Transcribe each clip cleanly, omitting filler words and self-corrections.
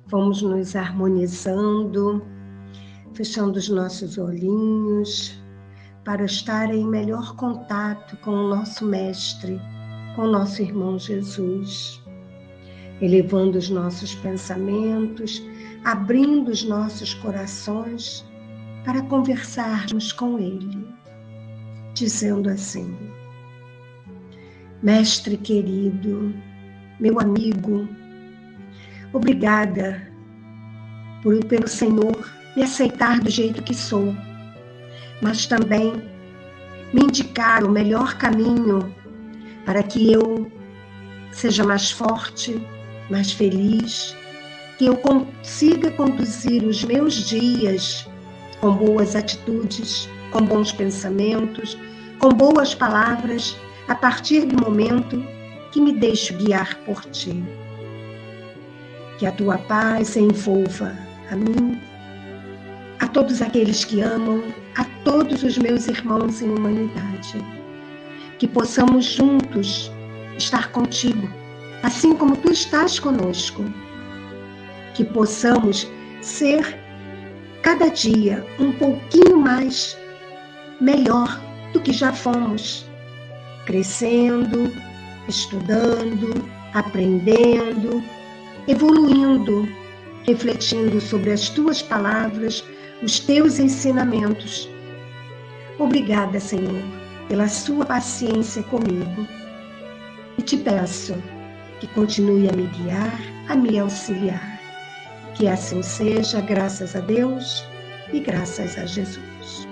Vamos nos harmonizando, fechando os nossos olhinhos, para estar em melhor contato com o nosso Mestre, com o nosso irmão Jesus, elevando os nossos pensamentos, abrindo os nossos corações para conversarmos com Ele, dizendo assim: Mestre querido, meu amigo, obrigada pelo Senhor me aceitar do jeito que sou, mas também me indicar o melhor caminho para que eu seja mais forte, mais feliz, que eu consiga conduzir os meus dias com boas atitudes, com bons pensamentos, com boas palavras, a partir do momento que me deixo guiar por Ti. Que a Tua paz envolva a mim, a todos aqueles que amam, a todos os meus irmãos em humanidade. Que possamos juntos estar contigo, assim como Tu estás conosco. Que possamos ser cada dia um pouquinho mais melhor do que já fomos, crescendo, estudando, aprendendo, evoluindo, refletindo sobre as Tuas palavras, os Teus ensinamentos. Obrigada, Senhor, pela Sua paciência comigo. E Te peço que continue a me guiar, a me auxiliar. Que assim seja, graças a Deus e graças a Jesus.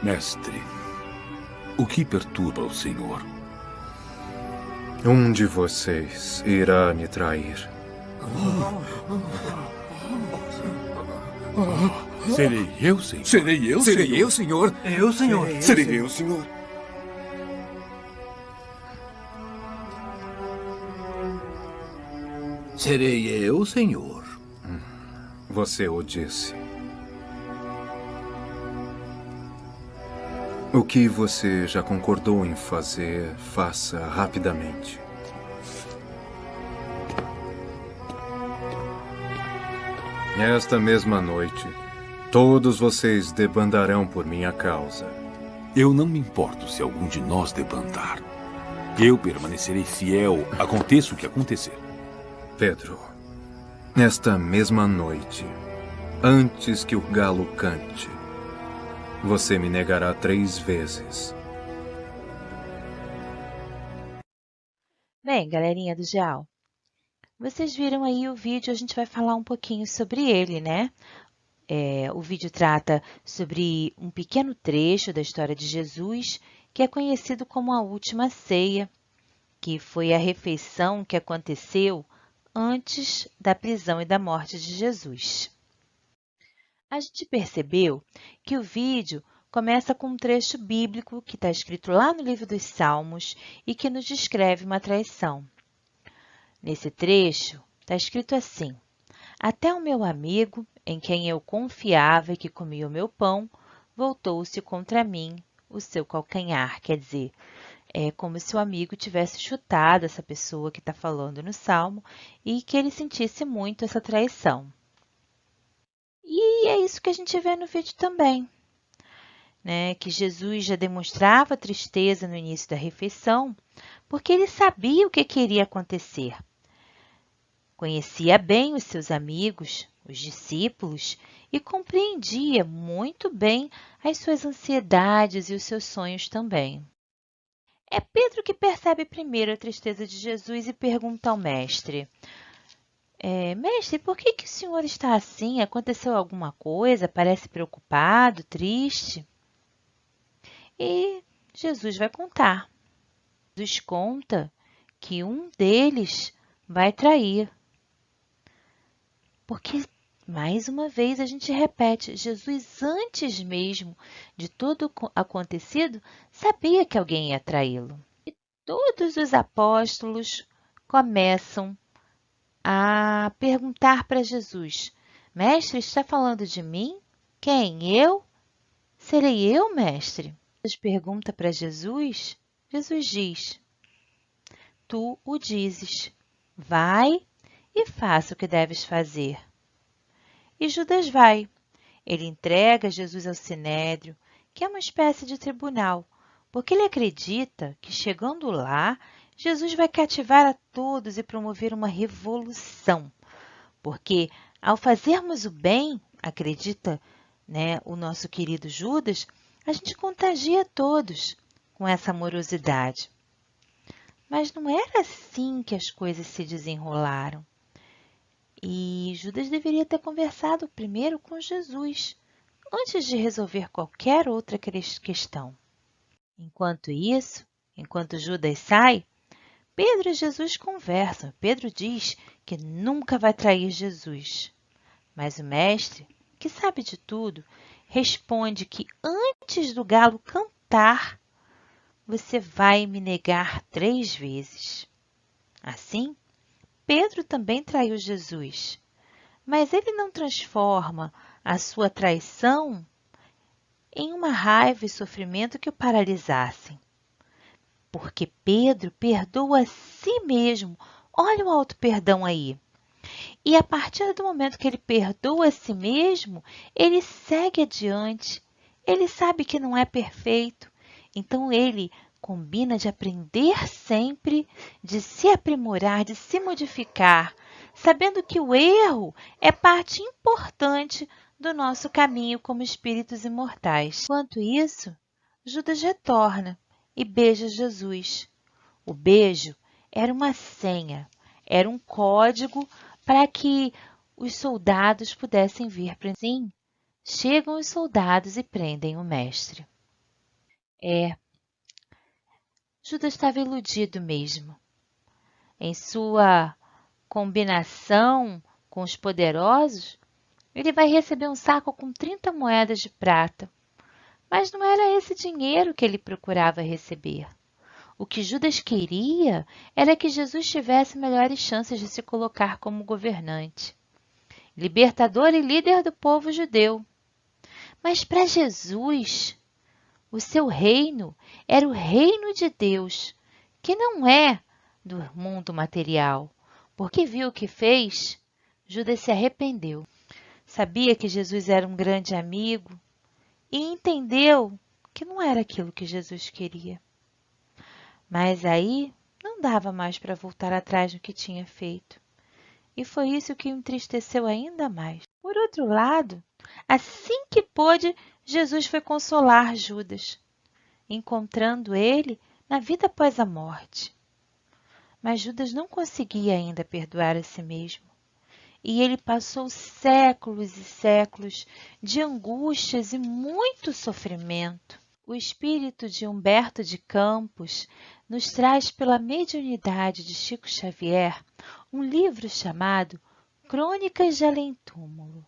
Mestre, o que perturba o Senhor? Um de vocês irá me trair. Serei eu, Senhor? Serei eu, Serei Senhor? eu, Senhor? Eu, Senhor? Serei eu, Senhor? Serei eu, Senhor? Você o disse. O que você já concordou em fazer, faça rapidamente. Esta mesma noite, todos vocês debandarão por minha causa. Eu não me importo se algum de nós debandar. Eu permanecerei fiel, aconteça o que acontecer. Pedro, esta mesma noite, antes que o galo cante, você me negará 3 vezes. Bem, galerinha do Geal, vocês viram aí o vídeo, a gente vai falar um pouquinho sobre ele, né? O vídeo trata sobre um pequeno trecho da história de Jesus, que é conhecido como a Última Ceia, que foi a refeição que aconteceu antes da prisão e da morte de Jesus. A gente percebeu que o vídeo começa com um trecho bíblico que está escrito lá no livro dos Salmos e que nos descreve uma traição. Nesse trecho, está escrito assim: Até o meu amigo, em quem eu confiava e que comia o meu pão, voltou-se contra mim o seu calcanhar. Quer dizer, é como se o amigo tivesse chutado essa pessoa que está falando no Salmo e que ele sentisse muito essa traição. E é isso que a gente vê no vídeo também, né? Que Jesus já demonstrava tristeza no início da refeição, porque ele sabia o que iria acontecer. Conhecia bem os seus amigos, os discípulos, e compreendia muito bem as suas ansiedades e os seus sonhos também. É Pedro que percebe primeiro a tristeza de Jesus e pergunta ao mestre: Mestre, por que o senhor está assim? Aconteceu alguma coisa? Parece preocupado, triste? E Jesus vai contar. Jesus conta que um deles vai trair. Porque, mais uma vez, a gente repete, Jesus, antes mesmo de tudo acontecido, sabia que alguém ia traí-lo. E todos os apóstolos começam a perguntar para Jesus: Mestre, está falando de mim? Quem? Eu? Serei eu, mestre? Jesus pergunta para Jesus. Jesus diz: Tu o dizes. Vai e faça o que deves fazer. E Judas vai. Ele entrega Jesus ao Sinédrio, que é uma espécie de tribunal, porque ele acredita que, chegando lá, Jesus vai cativar a todos e promover uma revolução. Porque, ao fazermos o bem, acredita, o nosso querido Judas, a gente contagia todos com essa amorosidade. Mas não era assim que as coisas se desenrolaram. E Judas deveria ter conversado primeiro com Jesus, antes de resolver qualquer outra questão. Enquanto isso, enquanto Judas sai, Pedro e Jesus conversam. Pedro diz que nunca vai trair Jesus. Mas o mestre, que sabe de tudo, responde que antes do galo cantar, você vai me negar 3 vezes. Assim, Pedro também traiu Jesus, mas ele não transforma a sua traição em uma raiva e sofrimento que o paralisassem. Porque Pedro perdoa a si mesmo. Olha o auto-perdão aí. E a partir do momento que ele perdoa a si mesmo, ele segue adiante. Ele sabe que não é perfeito. Então ele combina de aprender sempre, de se aprimorar, de se modificar, sabendo que o erro é parte importante do nosso caminho como espíritos imortais. Enquanto isso, Judas retorna e beija Jesus. O beijo era uma senha, era um código para que os soldados pudessem vir para si. Chegam os soldados e prendem o mestre. Judas estava iludido mesmo. Em sua combinação com os poderosos, ele vai receber um saco com 30 moedas de prata. Mas não era esse dinheiro que ele procurava receber. O que Judas queria era que Jesus tivesse melhores chances de se colocar como governante, libertador e líder do povo judeu. Mas para Jesus, o seu reino era o reino de Deus, que não é do mundo material. Porque viu o que fez, Judas se arrependeu. Sabia que Jesus era um grande amigo e entendeu que não era aquilo que Jesus queria. Mas aí não dava mais para voltar atrás no que tinha feito. E foi isso que o entristeceu ainda mais. Por outro lado, assim que pôde, Jesus foi consolar Judas, encontrando ele na vida após a morte. Mas Judas não conseguia ainda perdoar a si mesmo. E ele passou séculos e séculos de angústias e muito sofrimento. O espírito de Humberto de Campos nos traz, pela mediunidade de Chico Xavier, um livro chamado Crônicas de Além-Túmulo.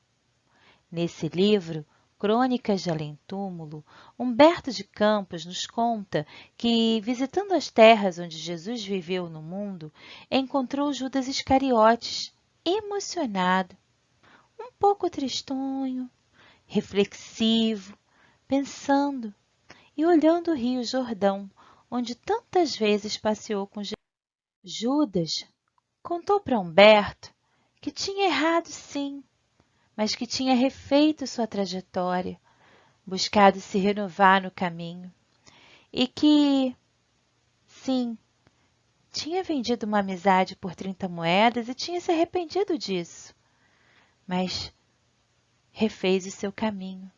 Nesse livro, Crônicas de Além-Túmulo, Humberto de Campos nos conta que, visitando as terras onde Jesus viveu no mundo, encontrou Judas Iscariotes, emocionado, um pouco tristonho, reflexivo, pensando e olhando o Rio Jordão, onde tantas vezes passeou com Jesus. Judas contou para Humberto que tinha errado sim, mas que tinha refeito sua trajetória, buscado se renovar no caminho, e que, sim, tinha vendido uma amizade por 30 moedas e tinha se arrependido disso, mas refez o seu caminho.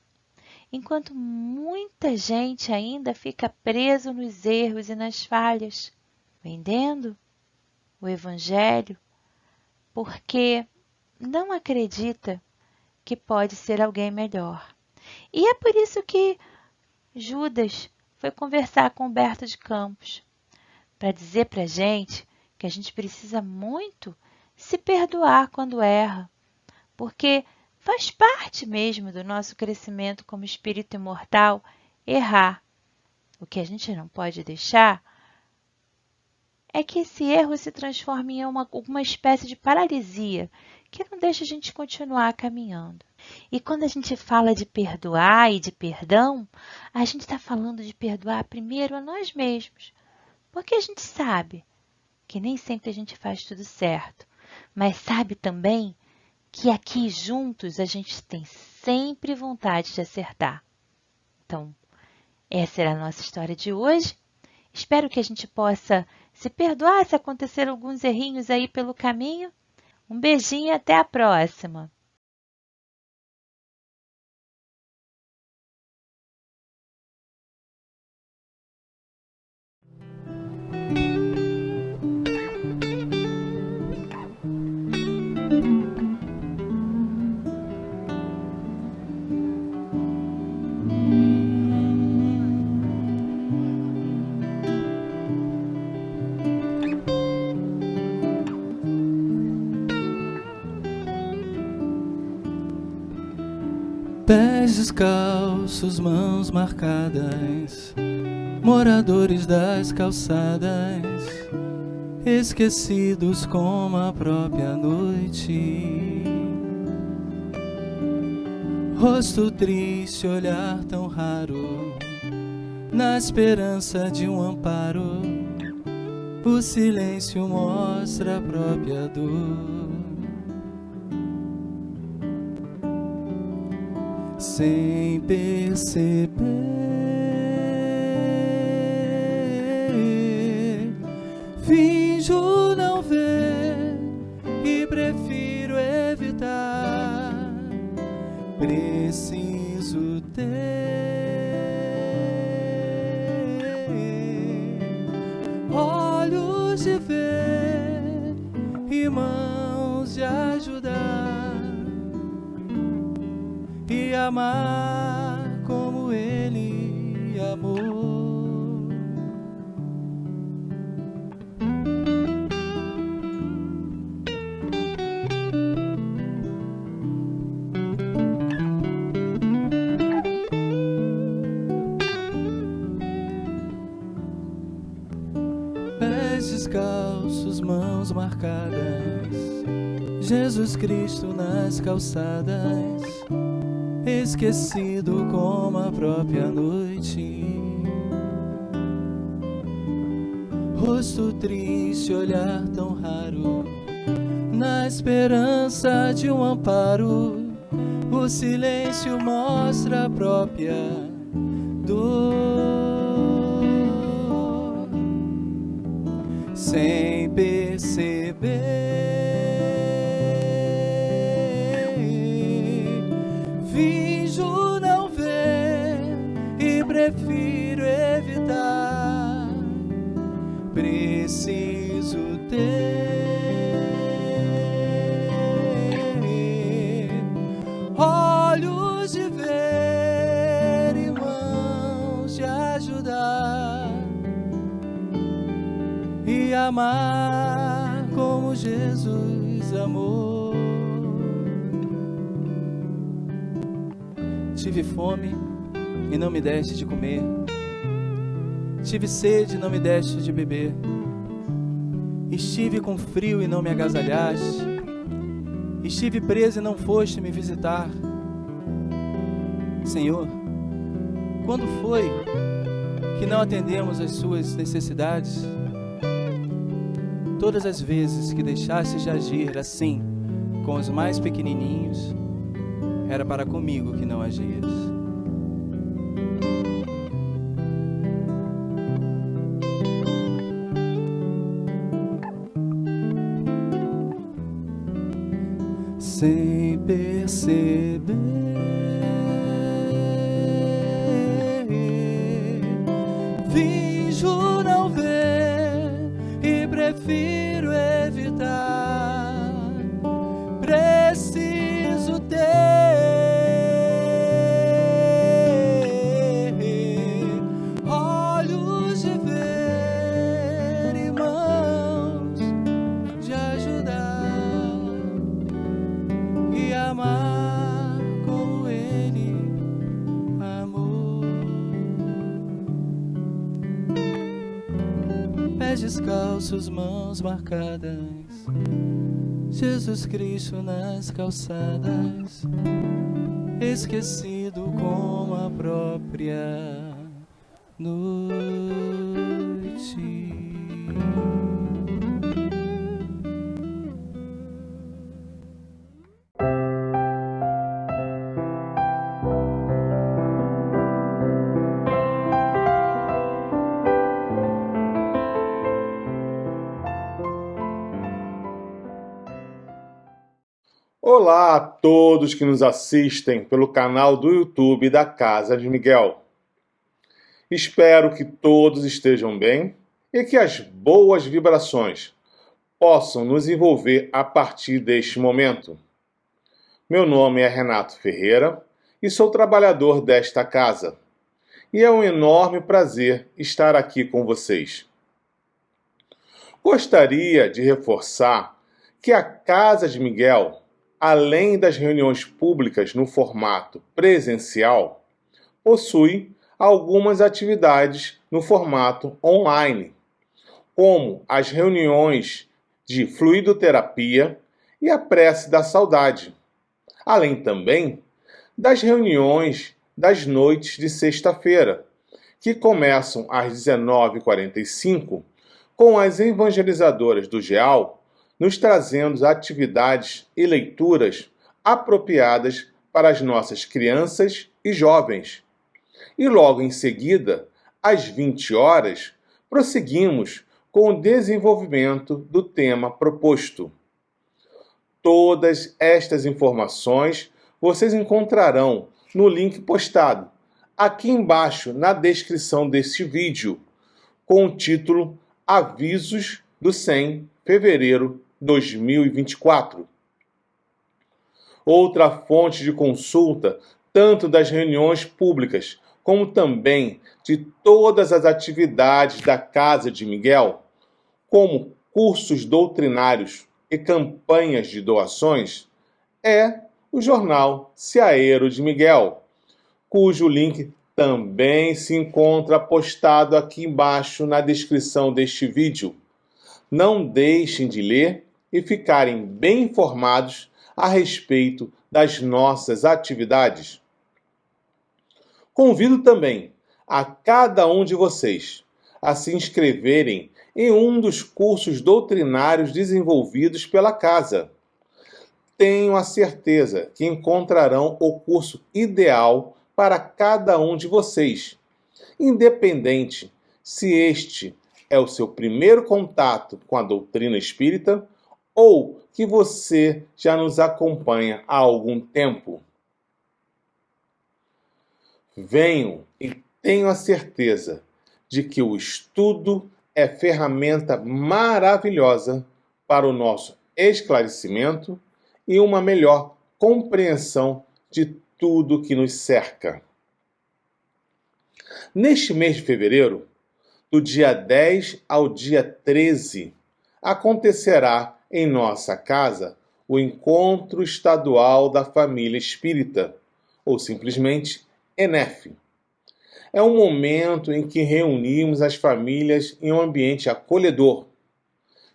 Enquanto muita gente ainda fica preso nos erros e nas falhas, vendendo o Evangelho porque não acredita que pode ser alguém melhor. E é por isso que Judas foi conversar com Humberto de Campos, para dizer para a gente que a gente precisa muito se perdoar quando erra, porque faz parte mesmo do nosso crescimento como espírito imortal errar. O que a gente não pode deixar é que esse erro se transforma em alguma espécie de paralisia que não deixa a gente continuar caminhando. E quando a gente fala de perdoar e de perdão, a gente está falando de perdoar primeiro a nós mesmos, porque a gente sabe que nem sempre a gente faz tudo certo, mas sabe também que aqui juntos a gente tem sempre vontade de acertar. Então, essa era a nossa história de hoje. Espero que a gente possa se perdoar se acontecer alguns errinhos aí pelo caminho. Um beijinho e até a próxima! Pés descalços, mãos marcadas, moradores das calçadas, esquecidos como a própria noite. Rosto triste, olhar tão raro, na esperança de um amparo, o silêncio mostra a própria dor. Sem perceber, finjo não ver e prefiro evitar. Preciso ter olhos de ver e mãos de ajudar, e amar como ele amou. Pés descalços, mãos marcadas, Jesus Cristo nas calçadas, esquecido como a própria noite. Rosto triste, olhar tão raro, na esperança de um amparo, o silêncio mostra a própria dor. Sem perceber, finjo não ver e prefiro evitar. Preciso ter olhos de ver e mãos de ajudar, e amar como Jesus amou. Tive fome e não me deste de comer, tive sede e não me deste de beber, estive com frio e não me agasalhaste, estive preso e não foste me visitar. Senhor, quando foi que não atendemos às suas necessidades? Todas as vezes que deixastes de agir assim com os mais pequenininhos, era para comigo que não agias. Sem perceber, finjo não ver e prefiro evitar. Preciso ter olhos de ver e mãos de ajudar, e amar como ele amou. pés descalços, mãos marcadas, Jesus Cristo nas calçadas, esquecido como a própria noite. Olá a todos que nos assistem pelo canal do YouTube da Casa de Miguel. Espero que todos estejam bem e que as boas vibrações possam nos envolver a partir deste momento. Meu nome é Renato Ferreira e sou trabalhador desta casa. E é um enorme prazer estar aqui com vocês. Gostaria de reforçar que a Casa de Miguel, além das reuniões públicas no formato presencial, possui algumas atividades no formato online, como as reuniões de fluidoterapia e a prece da saudade, além também das reuniões das noites de sexta-feira, que começam às 19h45 com as evangelizadoras do GEAL, nos trazendo atividades e leituras apropriadas para as nossas crianças e jovens. E logo em seguida, às 20 horas, prosseguimos com o desenvolvimento do tema proposto. Todas estas informações vocês encontrarão no link postado aqui embaixo na descrição deste vídeo, com o título Avisos do 100 fevereiro 2024. Outra fonte de consulta, tanto das reuniões públicas, como também de todas as atividades da Casa de Miguel, como cursos doutrinários e campanhas de doações, é o jornal Seaeiro de Miguel, cujo link também se encontra postado aqui embaixo na descrição deste vídeo. Não deixem de ler e ficarem bem informados a respeito das nossas atividades. Convido também a cada um de vocês a se inscreverem em um dos cursos doutrinários desenvolvidos pela casa. Tenho a certeza que encontrarão o curso ideal para cada um de vocês, independente se este é o seu primeiro contato com a doutrina espírita ou que você já nos acompanha há algum tempo. Venham e tenho a certeza de que o estudo é ferramenta maravilhosa para o nosso esclarecimento e uma melhor compreensão de tudo que nos cerca. Neste mês de fevereiro, do dia 10 ao dia 13, acontecerá em nossa casa o Encontro Estadual da Família Espírita, ou simplesmente ENEF. É um momento em que reunimos as famílias em um ambiente acolhedor,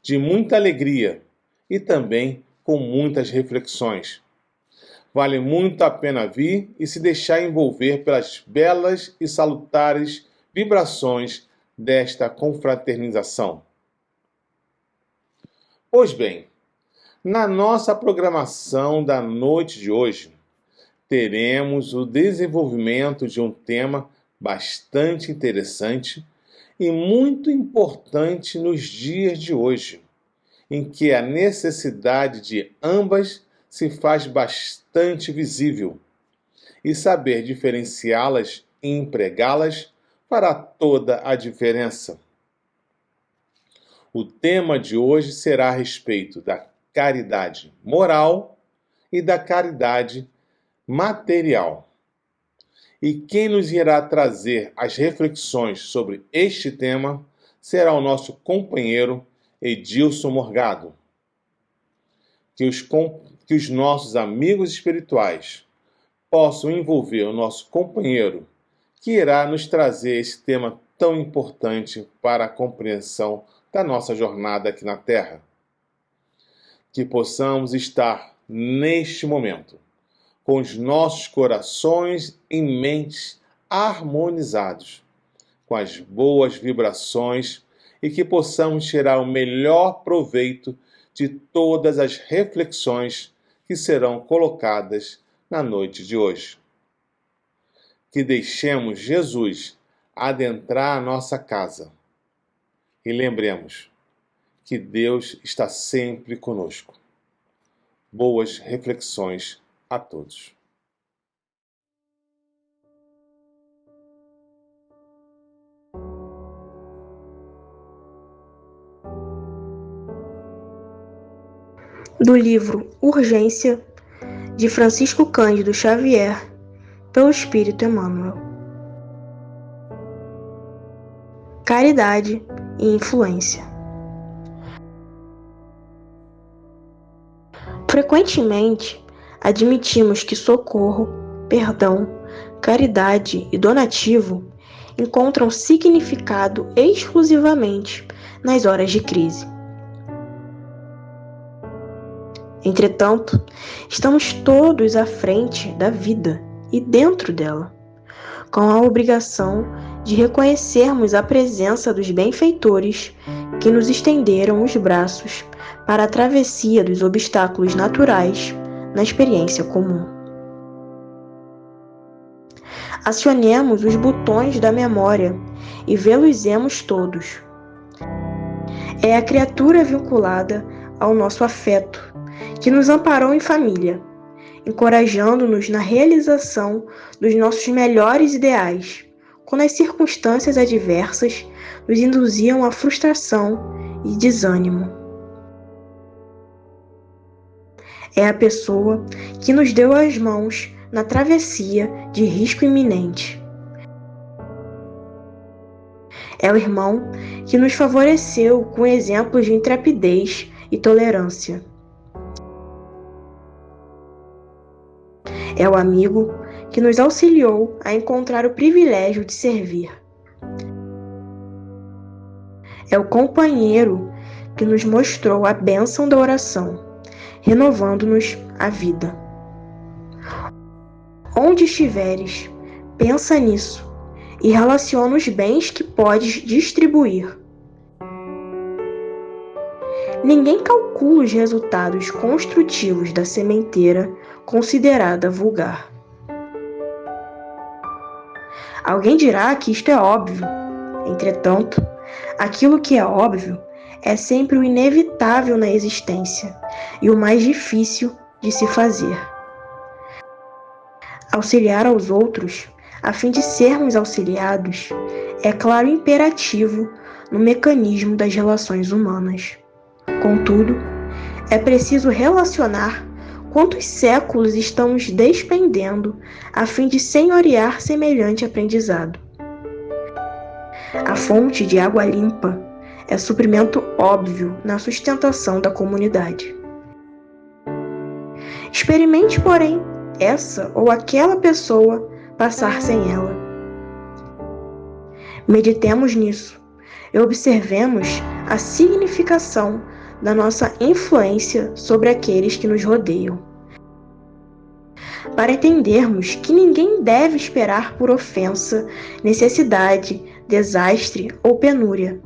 de muita alegria e também com muitas reflexões. Vale muito a pena vir e se deixar envolver pelas belas e salutares vibrações desta confraternização. Pois bem, na nossa programação da noite de hoje, teremos o desenvolvimento de um tema bastante interessante e muito importante nos dias de hoje, em que a necessidade de ambas se faz bastante visível, e saber diferenciá-las e empregá-las fará toda a diferença. O tema de hoje será a respeito da caridade moral e da caridade material. E quem nos irá trazer as reflexões sobre este tema será o nosso companheiro Edilson Morgado. Que os nossos amigos espirituais possam envolver o nosso companheiro, que irá nos trazer esse tema tão importante para a compreensão da nossa jornada aqui na Terra. Que possamos estar, neste momento, com os nossos corações e mentes harmonizados, com as boas vibrações e que possamos tirar o melhor proveito de todas as reflexões que serão colocadas na noite de hoje. Que deixemos Jesus adentrar a nossa casa e lembremos que Deus está sempre conosco. Boas reflexões a todos. Do livro Urgência, de Francisco Cândido Xavier, pelo Espírito Emmanuel. Caridade e influência. Frequentemente, admitimos que socorro, perdão, caridade e donativo encontram significado exclusivamente nas horas de crise. Entretanto, estamos todos à frente da vida e dentro dela, com a obrigação de reconhecermos a presença dos benfeitores que nos estenderam os braços para a travessia dos obstáculos naturais na experiência comum. Acionemos os botões da memória e vê-los-emos todos. É a criatura vinculada ao nosso afeto que nos amparou em família, encorajando-nos na realização dos nossos melhores ideais, quando as circunstâncias adversas nos induziam à frustração e desânimo. É a pessoa que nos deu as mãos na travessia de risco iminente. É o irmão que nos favoreceu com exemplos de intrepidez e tolerância. É o amigo que nos auxiliou a encontrar o privilégio de servir. É o companheiro que nos mostrou a bênção da oração, renovando-nos a vida. Onde estiveres, pensa nisso e relaciona os bens que podes distribuir. Ninguém calcula os resultados construtivos da sementeira considerada vulgar. Alguém dirá que isto é óbvio. Entretanto, aquilo que é óbvio é sempre o inevitável na existência e o mais difícil de se fazer. Auxiliar aos outros, a fim de sermos auxiliados, é claro imperativo no mecanismo das relações humanas. Contudo, é preciso relacionar quantos séculos estamos despendendo a fim de senhorear semelhante aprendizado. A fonte de água limpa é suprimento óbvio na sustentação da comunidade. Experimente, porém, essa ou aquela pessoa passar sem ela. Meditemos nisso e observemos a significação da nossa influência sobre aqueles que nos rodeiam, para entendermos que ninguém deve esperar por ofensa, necessidade, desastre ou penúria,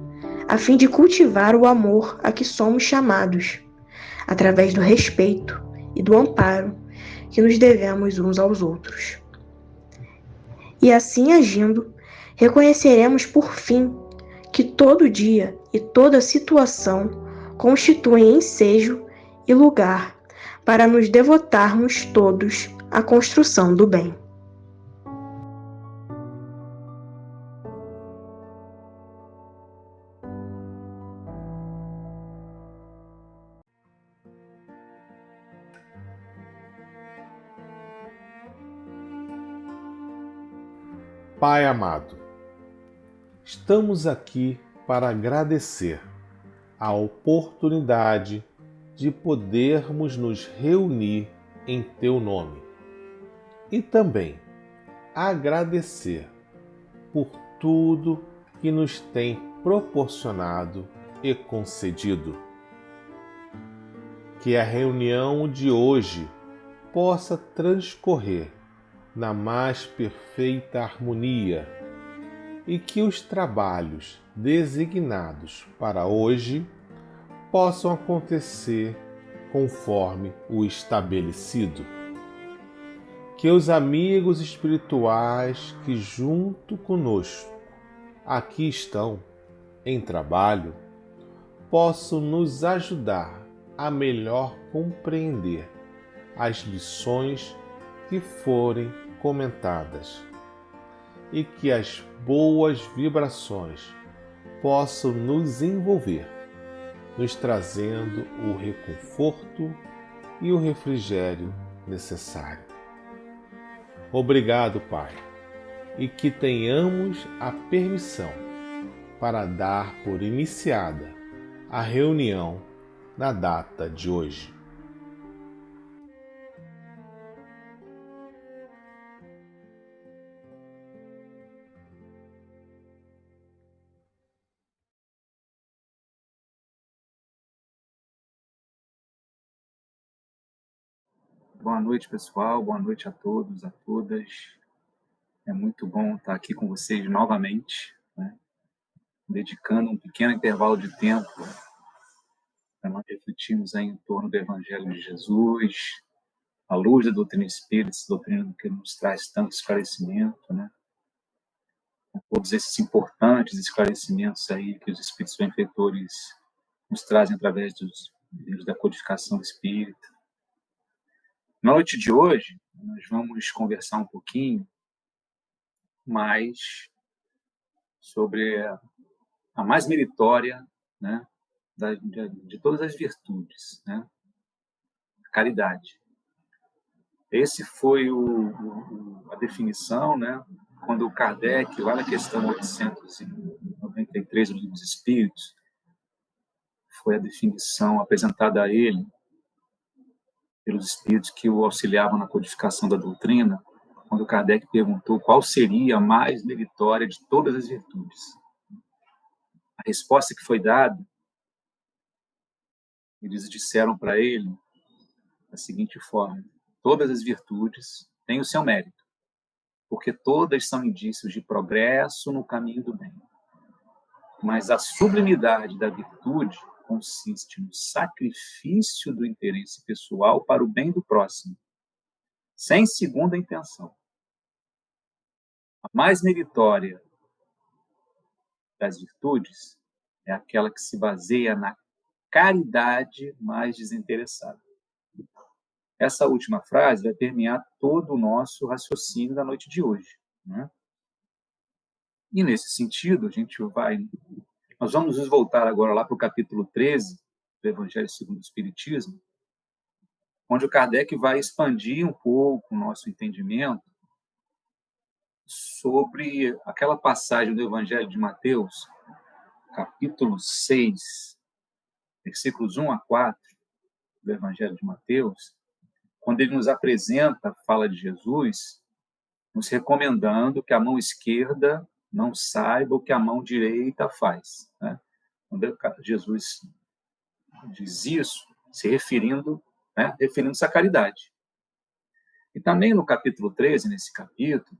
a fim de cultivar o amor a que somos chamados, através do respeito e do amparo que nos devemos uns aos outros. E assim agindo, reconheceremos por fim que todo dia e toda situação constituem ensejo e lugar para nos devotarmos todos à construção do bem. Pai amado, estamos aqui para agradecer a oportunidade de podermos nos reunir em Teu nome e também agradecer por tudo que nos tem proporcionado e concedido. Que a reunião de hoje possa transcorrer na mais perfeita harmonia e que os trabalhos designados para hoje possam acontecer conforme o estabelecido. Que os amigos espirituais que junto conosco aqui estão em trabalho possam nos ajudar a melhor compreender as lições que forem comentadas e que as boas vibrações possam nos envolver, nos trazendo o reconforto e o refrigério necessário. Obrigado, Pai, e que tenhamos a permissão para dar por iniciada a reunião na data de hoje. Boa noite, pessoal. Boa noite a todos, a todas. É muito bom estar aqui com vocês novamente, né? Dedicando um pequeno intervalo de tempo para nós refletirmos aí em torno do Evangelho de Jesus, à luz da doutrina espírita, essa doutrina que nos traz tanto esclarecimento, né? Todos esses importantes esclarecimentos aí que os espíritos benfeitores nos trazem através dos livros da codificação espírita. Na noite de hoje, nós vamos conversar um pouquinho mais sobre a mais meritória, né, de todas as virtudes, né, a caridade. Esse foi a definição, né, quando o Kardec, lá na questão 893 do Livro dos Espíritos, foi a definição apresentada a ele pelos espíritos que o auxiliavam na codificação da doutrina, quando Kardec perguntou qual seria a mais meritória de todas as virtudes. A resposta que foi dada, eles disseram para ele da seguinte forma: todas as virtudes têm o seu mérito, porque todas são indícios de progresso no caminho do bem. Mas a sublimidade da virtude consiste no sacrifício do interesse pessoal para o bem do próximo, sem segunda intenção. A mais meritória das virtudes é aquela que se baseia na caridade mais desinteressada. Essa última frase vai permear todo o nosso raciocínio da noite de hoje, né? E nesse sentido, nós vamos nos voltar agora lá para o capítulo 13 do Evangelho segundo o Espiritismo, onde o Kardec vai expandir um pouco o nosso entendimento sobre aquela passagem do Evangelho de Mateus, capítulo 6, versículos 1 a 4 do Evangelho de Mateus, quando ele nos apresenta a fala de Jesus, nos recomendando que a mão esquerda não saiba o que a mão direita faz, né? Quando Jesus diz isso, se referindo, né, referindo-se à caridade. E também no capítulo 13, nesse capítulo,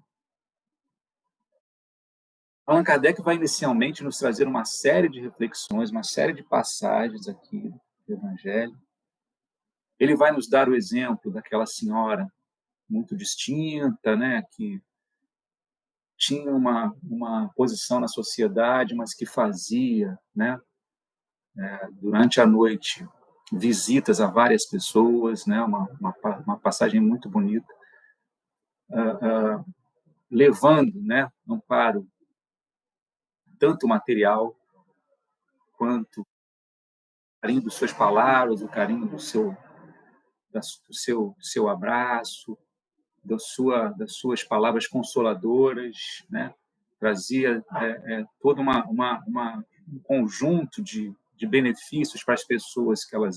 Allan Kardec vai inicialmente nos trazer uma série de reflexões, uma série de passagens aqui do Evangelho. Ele vai nos dar o exemplo daquela senhora muito distinta, né, que tinha uma posição na sociedade, mas que fazia, né, durante a noite, visitas a várias pessoas, né, uma passagem muito bonita, levando, né, amparo tanto material quanto o carinho das suas palavras, o carinho do seu abraço, das suas palavras consoladoras, né? Trazia todo um conjunto de benefícios para as pessoas que ela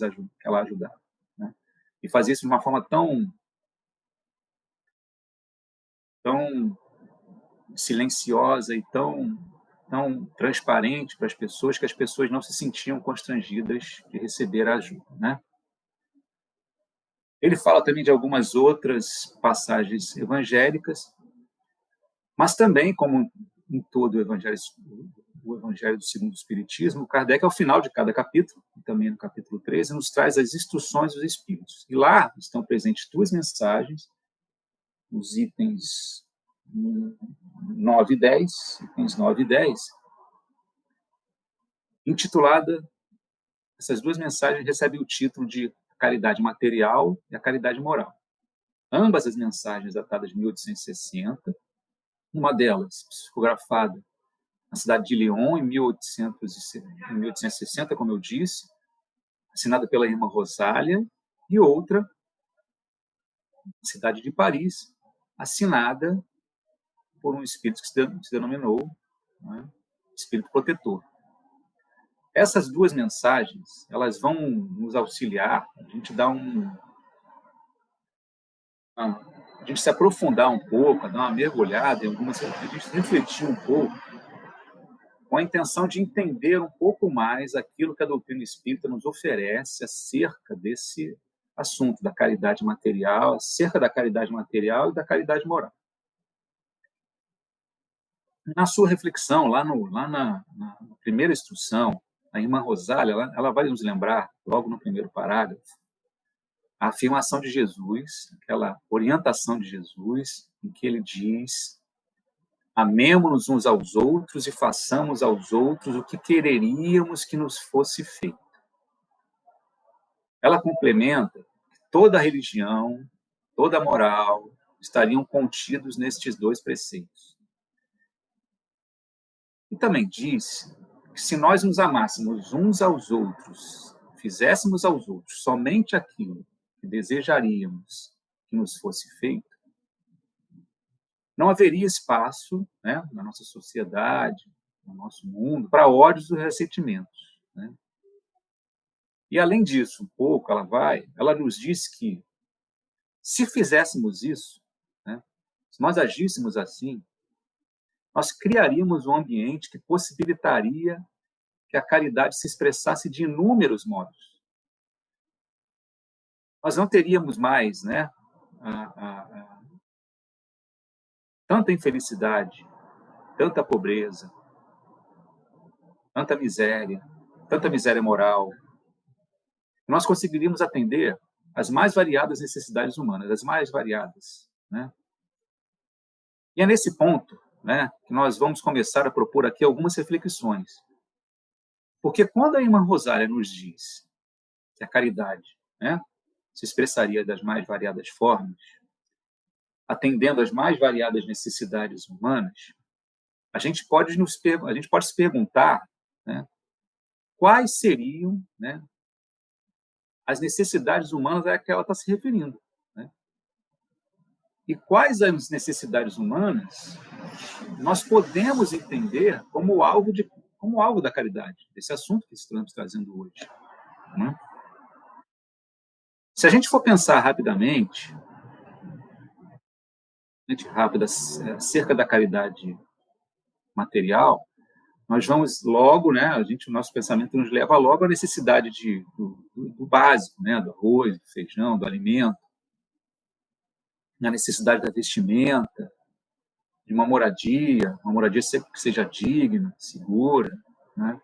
ajudava, né? E fazia isso de uma forma tão silenciosa e tão tão transparente para as pessoas que as pessoas não se sentiam constrangidas de receber a ajuda, né? Ele fala também de algumas outras passagens evangélicas, mas também, como em todo o Evangelho do Segundo Espiritismo, Kardec, ao final de cada capítulo, e também no capítulo 13, nos traz as instruções dos Espíritos. E lá estão presentes 2 mensagens, os itens 9 e 10, itens 9 e 10, intitulada, essas 2 mensagens recebem o título de caridade material e a caridade moral. Ambas as mensagens datadas de 1860, uma delas psicografada na cidade de Lyon, em 1860, como eu disse, assinada pela irmã Rosália, e outra, na cidade de Paris, assinada por um espírito que se denominou, né, espírito protetor. Essas 2 mensagens, elas vão nos auxiliar, a gente a gente se aprofundar um pouco, a dar uma mergulhada em algumas, a gente refletir um pouco, com a intenção de entender um pouco mais aquilo que a doutrina espírita nos oferece acerca desse assunto da caridade material, acerca da caridade material e da caridade moral. Na sua reflexão, lá na primeira instrução, a irmã Rosália, ela vai nos lembrar, logo no primeiro parágrafo, a afirmação de Jesus, aquela orientação de Jesus, em que ele diz: amemo-nos uns aos outros e façamos aos outros o que quereríamos que nos fosse feito. Ela complementa que toda a religião, toda a moral estariam contidos nestes 2 preceitos. E também diz que se nós nos amássemos uns aos outros, fizéssemos aos outros somente aquilo que desejaríamos que nos fosse feito, não haveria espaço, né, na nossa sociedade, no nosso mundo, para ódios e ressentimentos, né? E, além disso, um pouco, ela nos diz que, se fizéssemos isso, né, se nós agíssemos assim, nós criaríamos um ambiente que possibilitaria que a caridade se expressasse de inúmeros modos. Nós não teríamos mais, né, tanta infelicidade, tanta pobreza, tanta miséria moral. Nós conseguiríamos atender às mais variadas necessidades humanas, as mais variadas, né? E é nesse ponto, né, que nós vamos começar a propor aqui algumas reflexões. Porque quando a irmã Rosália nos diz que a caridade, né, se expressaria das mais variadas formas, atendendo às mais variadas necessidades humanas, a gente pode se perguntar, né, quais seriam, né, as necessidades humanas a que ela está se referindo, né? E quais as necessidades humanas nós podemos entender como alvo da caridade, desse assunto que estamos trazendo hoje, né? Se a gente for pensar rapidamente, acerca da caridade material, nós vamos logo, né, o nosso pensamento nos leva logo à necessidade do básico, né, do arroz, do feijão, do alimento, a necessidade da vestimenta, de uma moradia que seja digna, segura, né?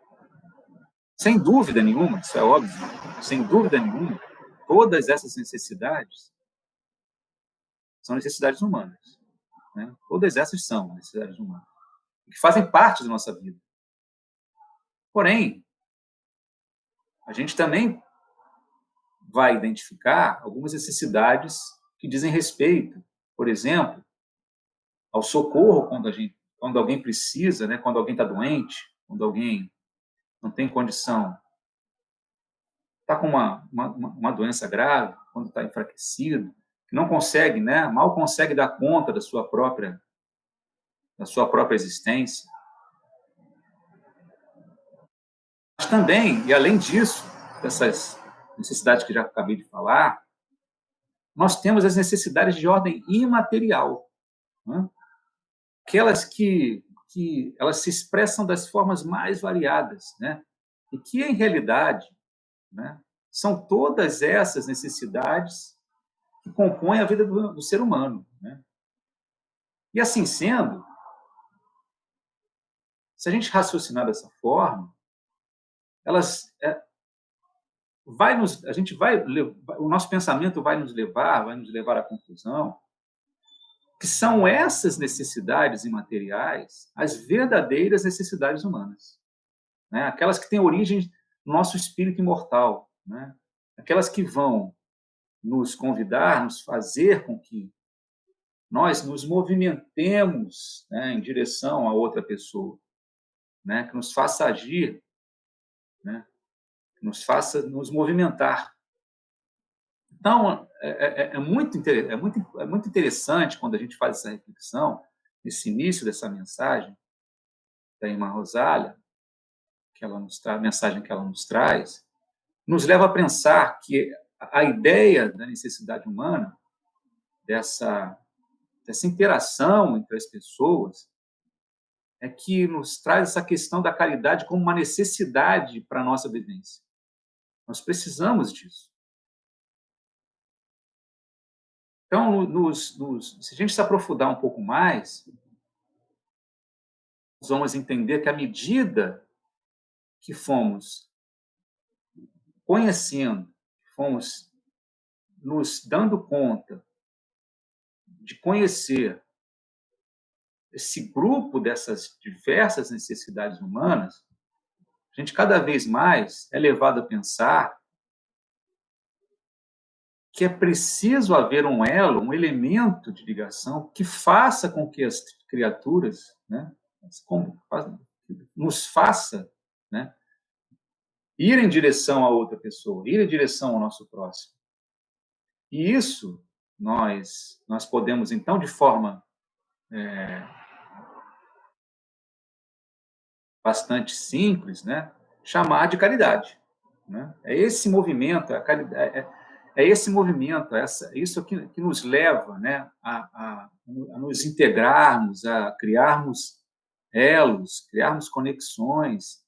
Sem dúvida nenhuma, isso é óbvio, sem dúvida nenhuma, todas essas necessidades são necessidades humanas, né? Todas essas são necessidades humanas, que fazem parte da nossa vida. Porém, a gente também vai identificar algumas necessidades que dizem respeito, por exemplo, ao socorro quando alguém precisa, né? Quando alguém está doente, quando alguém não tem condição, está com uma doença grave, quando está enfraquecido, não consegue, né? Mal consegue dar conta da sua própria existência. Mas também, e além disso, dessas necessidades que já acabei de falar, nós temos as necessidades de ordem imaterial, né? Aquelas que que elas se expressam das formas mais variadas, né? E que, em realidade, né, são todas essas necessidades que compõem a vida do ser humano, né? E assim sendo, se a gente raciocinar dessa forma, elas o nosso pensamento vai nos levar à conclusão que são essas necessidades imateriais as verdadeiras necessidades humanas, né? Aquelas que têm origem no nosso espírito imortal, né? Aquelas que vão nos convidar, nos fazer com que nós nos movimentemos, né, em direção a outra pessoa, né, que nos faça agir, né, que nos faça nos movimentar. Então, é muito interessante quando a gente faz essa reflexão, nesse início dessa mensagem da irmã Rosália, a mensagem que ela nos traz, nos leva a pensar que a ideia da necessidade humana, dessa interação entre as pessoas, é que nos traz essa questão da caridade como uma necessidade para a nossa vivência. Nós precisamos disso. Então, se a gente se aprofundar um pouco mais, nós vamos entender que à medida que fomos conhecendo, fomos nos dando conta de conhecer esse grupo dessas diversas necessidades humanas, a gente cada vez mais é levado a pensar que é preciso haver um elo, um elemento de ligação que faça com que as criaturas, né, nos faça, né, ir em direção a outra pessoa, ir em direção ao nosso próximo. E isso nós podemos, então, de forma bastante simples, né, chamar de caridade, né? É esse movimento, a caridade, esse movimento, isso que nos leva, né, a nos integrarmos, a criarmos elos, criarmos conexões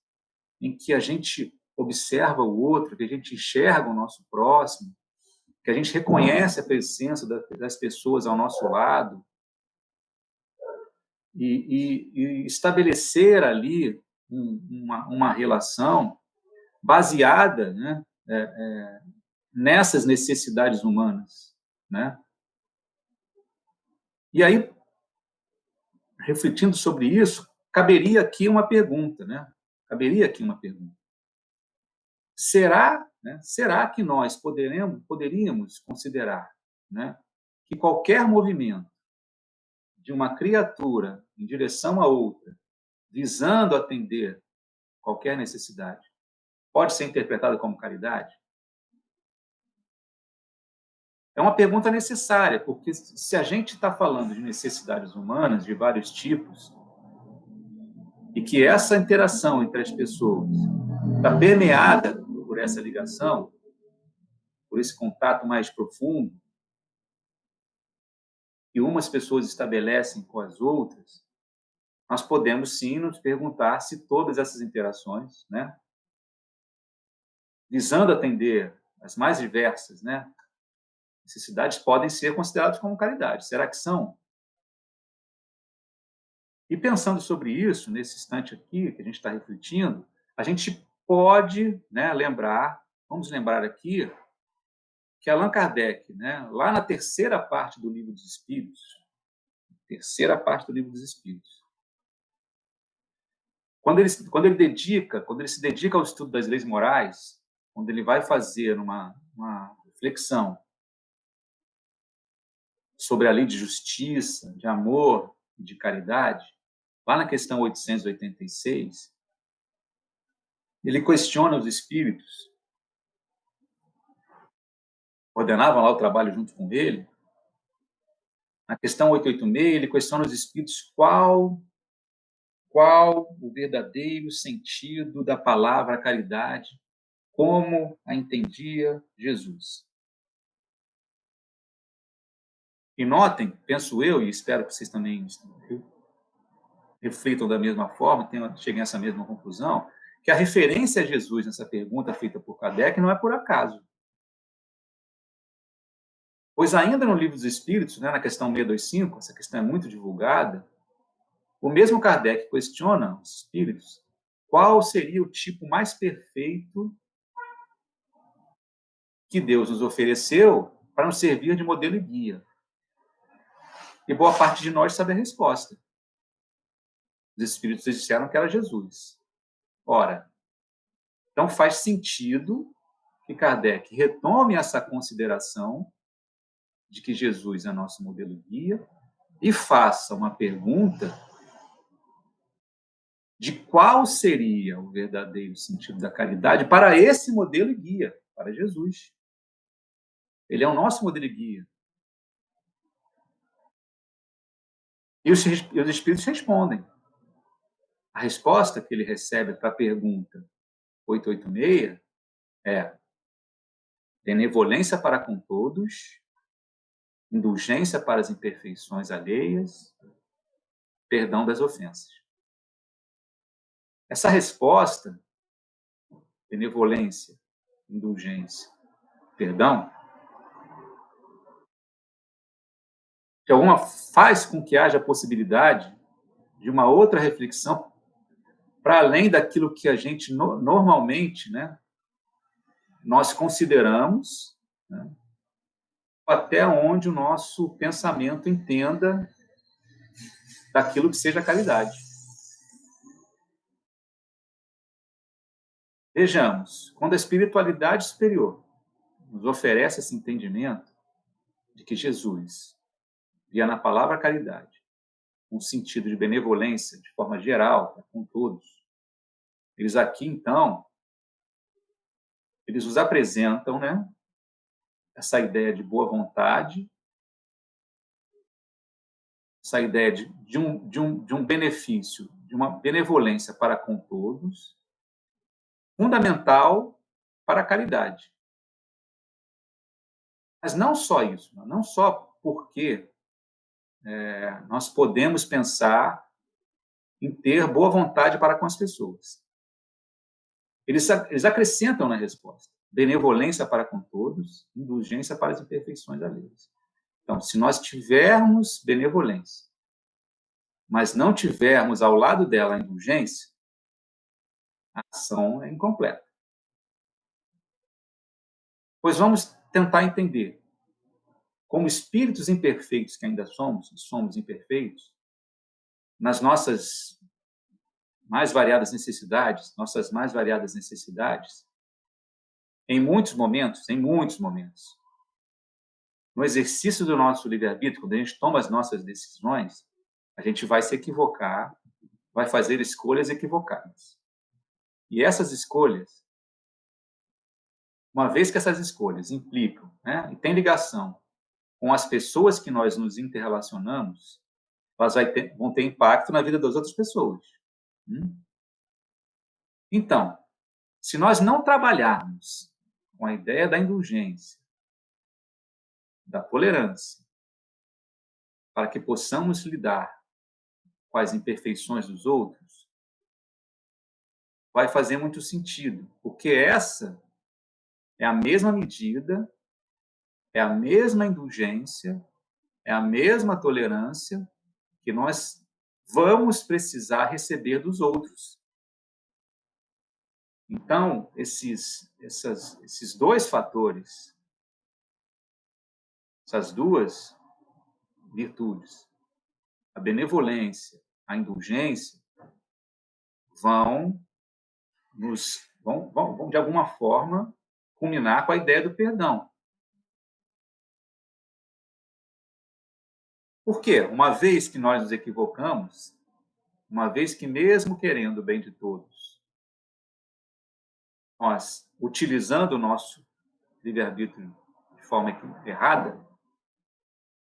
em que a gente observa o outro, que a gente enxerga o nosso próximo, que a gente reconhece a presença das pessoas ao nosso lado e estabelecer ali uma relação baseada, né, nessas necessidades humanas, né? E aí, refletindo sobre isso, caberia aqui uma pergunta, né? Será que nós poderíamos considerar, né, que qualquer movimento de uma criatura em direção a outra, visando atender qualquer necessidade, pode ser interpretado como caridade? É uma pergunta necessária, porque se a gente está falando de necessidades humanas de vários tipos, e que essa interação entre as pessoas está permeada por essa ligação, por esse contato mais profundo, que umas pessoas estabelecem com as outras, nós podemos sim nos perguntar se todas essas interações, né, visando atender as mais diversas, né, necessidades, podem ser consideradas como caridade. Será que são? E pensando sobre isso, nesse instante aqui, que a gente está refletindo, a gente pode, né, vamos lembrar aqui, que Allan Kardec, né, lá na terceira parte do Livro dos Espíritos, quando ele se dedica ao estudo das leis morais, quando ele vai fazer uma reflexão sobre a lei de justiça, de amor e de caridade, lá na questão 886, ele questiona os espíritos, ordenavam lá o trabalho junto com ele. Na questão 886, ele questiona os espíritos qual o verdadeiro sentido da palavra caridade, como a entendia Jesus. E notem, penso eu, e espero que vocês também reflitam da mesma forma, cheguem a essa mesma conclusão, que a referência a Jesus nessa pergunta feita por Kardec não é por acaso. Pois ainda no Livro dos Espíritos, né, na questão 625, essa questão é muito divulgada, o mesmo Kardec questiona os espíritos qual seria o tipo mais perfeito que Deus nos ofereceu para nos servir de modelo e guia. E boa parte de nós sabe a resposta. Os espíritos disseram que era Jesus. Ora, então faz sentido que Kardec retome essa consideração de que Jesus é nosso modelo e guia e faça uma pergunta de qual seria o verdadeiro sentido da caridade para esse modelo e guia, para Jesus. Ele é o nosso modelo e guia. E os espíritos respondem. A resposta que ele recebe para a pergunta 886 é benevolência para com todos, indulgência para as imperfeições alheias, perdão das ofensas. Essa resposta, benevolência, indulgência, perdão, de alguma faz com que haja a possibilidade de uma outra reflexão para além daquilo que a gente normalmente, né, nós consideramos, né, até onde o nosso pensamento entenda daquilo que seja caridade. Vejamos, quando a espiritualidade superior nos oferece esse entendimento de que Jesus via na palavra caridade um sentido de benevolência de forma geral, com todos, eles aqui, então, eles nos apresentam, né, essa ideia de boa vontade, essa ideia de um benefício, de uma benevolência para com todos, fundamental para a caridade. Mas não só isso, não só porque nós podemos pensar em ter boa vontade para com as pessoas. Eles acrescentam na resposta benevolência para com todos, indulgência para as imperfeições alheias. Então, se nós tivermos benevolência, mas não tivermos ao lado dela a indulgência, a ação é incompleta. Pois vamos tentar entender. Como espíritos imperfeitos que ainda somos imperfeitos, nas nossas mais variadas necessidades, em muitos momentos, no exercício do nosso livre-arbítrio, quando a gente toma as nossas decisões, a gente vai se equivocar, vai fazer escolhas equivocadas. E essas escolhas, uma vez que essas escolhas implicam, né, e têm ligação com as pessoas que nós nos interrelacionamos, elas vão ter impacto na vida das outras pessoas. Então, se nós não trabalharmos com a ideia da indulgência, da tolerância, para que possamos lidar com as imperfeições dos outros, vai fazer muito sentido, porque essa é a mesma medida, é a mesma indulgência, é a mesma tolerância que nós vamos precisar receber dos outros. Então, esses dois fatores, essas duas virtudes, a benevolência, a indulgência, vão de alguma forma culminar com a ideia do perdão. Por quê? Uma vez que nós nos equivocamos, uma vez que mesmo querendo o bem de todos, nós, utilizando o nosso livre-arbítrio de forma errada,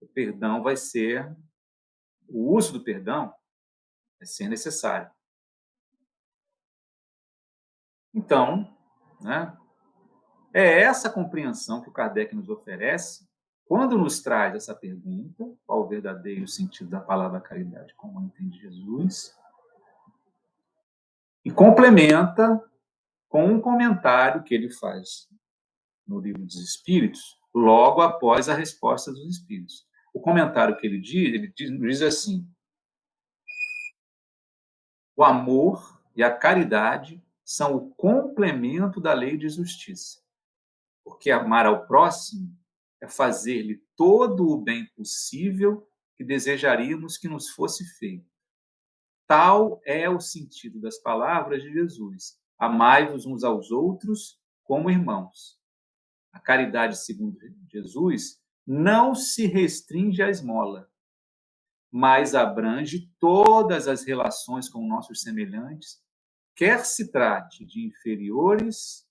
o perdão vai ser, o uso do perdão vai ser necessário. Então, né, é essa compreensão que o Kardec nos oferece quando nos traz essa pergunta, qual o verdadeiro sentido da palavra caridade, como entende Jesus, e complementa com um comentário que ele faz no Livro dos Espíritos, logo após a resposta dos Espíritos. O comentário que ele diz assim: o amor e a caridade são o complemento da lei de justiça, porque amar ao próximo é fazer-lhe todo o bem possível que desejaríamos que nos fosse feito. Tal é o sentido das palavras de Jesus: amai-vos uns aos outros como irmãos. A caridade, segundo Jesus, não se restringe à esmola, mas abrange todas as relações com nossos semelhantes, quer se trate de inferiores,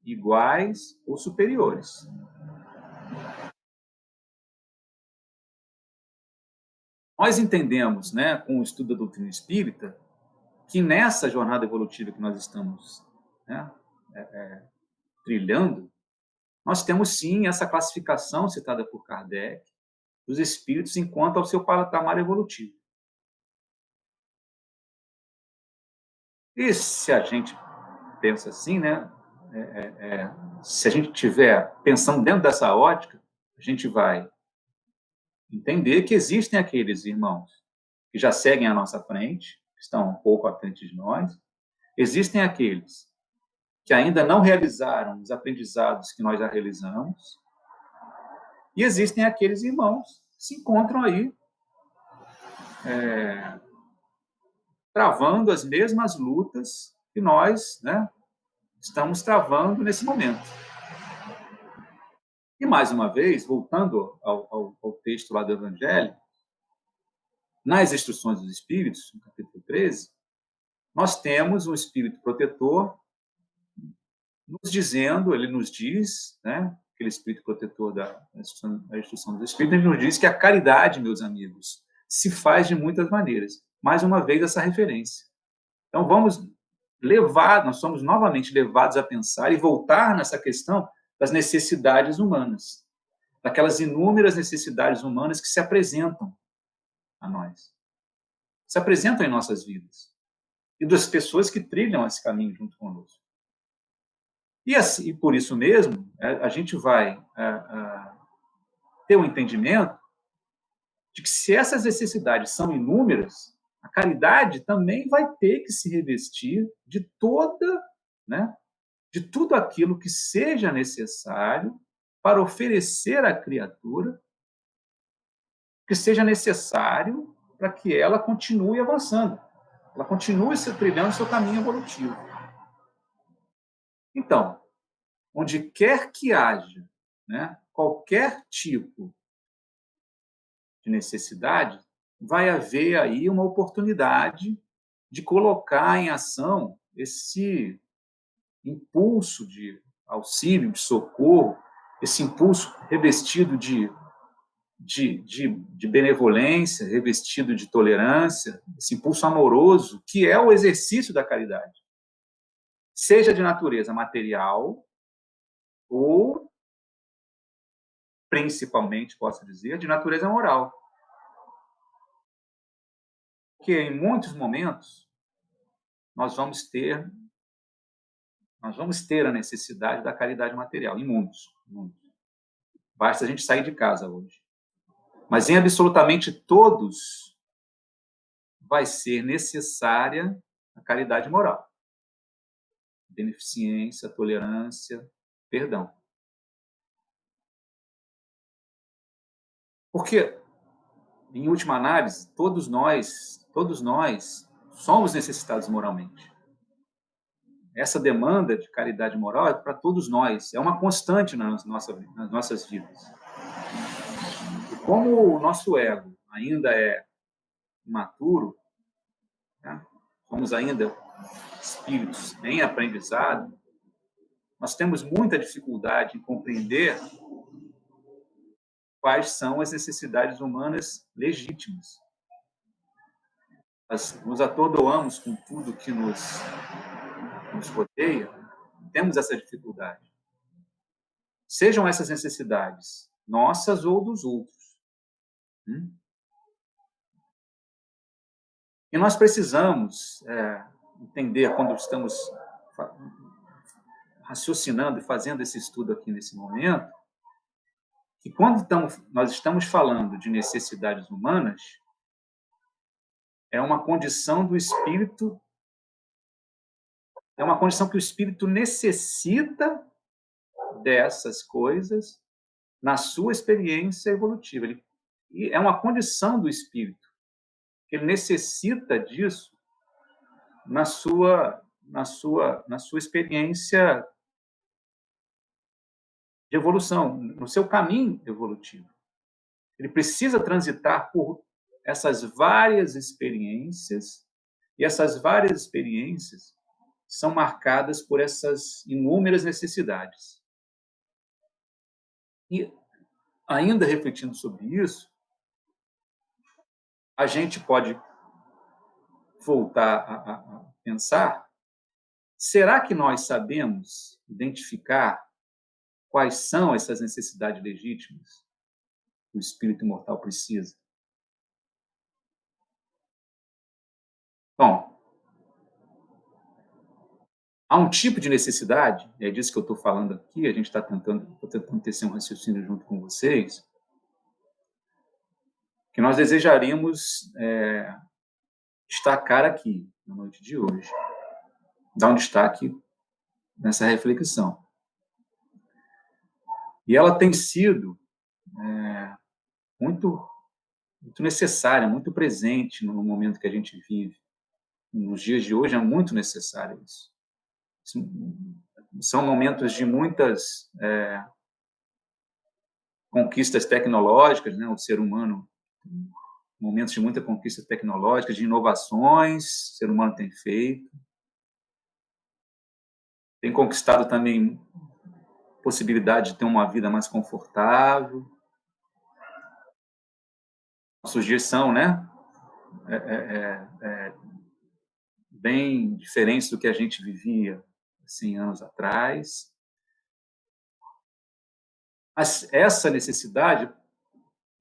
iguais ou superiores. Nós entendemos, né, com o estudo da doutrina espírita, que nessa jornada evolutiva que nós estamos, né, trilhando, nós temos sim essa classificação citada por Kardec dos espíritos enquanto ao seu patamar evolutivo. E se a gente pensa assim, né, se a gente estiver pensando dentro dessa ótica, a gente vai entender que existem aqueles irmãos que já seguem à nossa frente, que estão um pouco à frente de nós, existem aqueles que ainda não realizaram os aprendizados que nós já realizamos, e existem aqueles irmãos que se encontram aí travando as mesmas lutas que nós, né, estamos travando nesse momento. E, mais uma vez, voltando ao texto lá do Evangelho, nas Instruções dos Espíritos, no capítulo 13, nós temos um Espírito protetor nos dizendo, ele nos diz, né, aquele Espírito protetor da Instrução dos Espíritos, ele nos diz que a caridade, meus amigos, se faz de muitas maneiras. Mais uma vez, essa referência. Então, nós somos novamente levados a pensar e voltar nessa questão das necessidades humanas, daquelas inúmeras necessidades humanas que se apresentam a nós, se apresentam em nossas vidas, e das pessoas que trilham esse caminho junto conosco. E assim, por isso mesmo, a gente vai ter um entendimento de que se essas necessidades são inúmeras, a caridade também vai ter que se revestir de de tudo aquilo que seja necessário para oferecer à criatura, que seja necessário para que ela continue avançando, ela continue se trilhando seu caminho evolutivo. Então, onde quer que haja, né, qualquer tipo de necessidade, vai haver aí uma oportunidade de colocar em ação esse impulso de auxílio, de socorro, esse impulso revestido de benevolência, revestido de tolerância, esse impulso amoroso, que é o exercício da caridade. Seja de natureza material ou, principalmente, posso dizer, de natureza moral. Porque em muitos momentos nós vamos ter a necessidade da caridade material, em muitos. Basta a gente sair de casa hoje. Mas em absolutamente todos vai ser necessária a caridade moral. Beneficência, tolerância, perdão. Porque, em última análise, todos nós somos necessitados moralmente. Essa demanda de caridade moral é para todos nós, é uma constante nas nossas vidas. E como o nosso ego ainda é imaturo, né, somos ainda espíritos em aprendizado, nós temos muita dificuldade em compreender quais são as necessidades humanas legítimas. Nós nos atordoamos com tudo que nos rodeia, temos essa dificuldade. Sejam essas necessidades nossas ou dos outros. E nós precisamos entender quando estamos raciocinando e fazendo esse estudo aqui nesse momento, que quando nós estamos falando de necessidades humanas, é uma condição do espírito, é uma condição que o espírito necessita dessas coisas na sua experiência evolutiva. E é uma condição do espírito, que ele necessita disso na sua experiência de evolução, no seu caminho evolutivo. Ele precisa transitar por essas várias experiências, e essas várias experiências são marcadas por essas inúmeras necessidades. E, ainda refletindo sobre isso, a gente pode voltar a pensar, será que nós sabemos identificar quais são essas necessidades legítimas que o espírito imortal precisa? Bom, há um tipo de necessidade, é disso que eu estou falando aqui, a gente está tentando tecer um raciocínio junto com vocês, que nós desejaríamos destacar aqui, na noite de hoje. Dar um destaque nessa reflexão. E ela tem sido muito necessária, muito presente no momento que a gente vive. Nos dias de hoje é muito necessário isso. São momentos de muitas conquistas tecnológicas, né? O ser humano, momentos de muita conquista tecnológica, de inovações, o ser humano tem feito. Tem conquistado também possibilidade de ter uma vida mais confortável. Nossos dias são, né? Bem diferentes do que a gente vivia 100 anos atrás. Mas essa necessidade,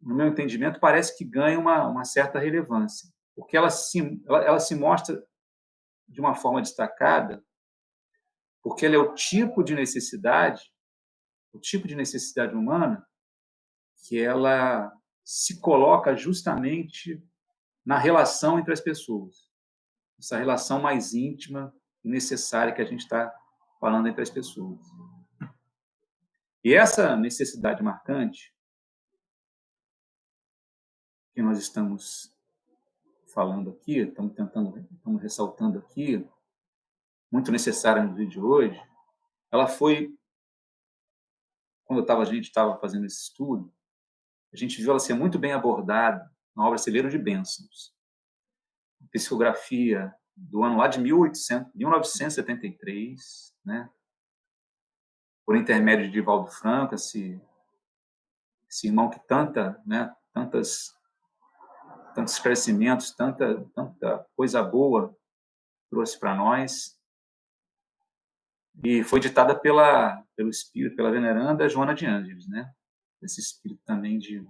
no meu entendimento, parece que ganha uma certa relevância, porque ela se mostra de uma forma destacada, porque ela é o tipo de necessidade humana que ela se coloca justamente na relação entre as pessoas, essa relação mais íntima e necessária que a gente está falando entre as pessoas. E essa necessidade marcante que nós estamos falando aqui, estamos ressaltando aqui, muito necessária no vídeo de hoje, ela foi, quando a gente estava fazendo esse estudo, a gente viu ela ser muito bem abordada na obra Celeiro de Bênçãos, psicografia do ano lá de 1973, né? Por intermédio de Divaldo Franco, esse irmão que tantos esclarecimentos, tanta coisa boa trouxe para nós, e foi ditada pelo espírito, pela veneranda Joana de Ângeles, né? Esse espírito também que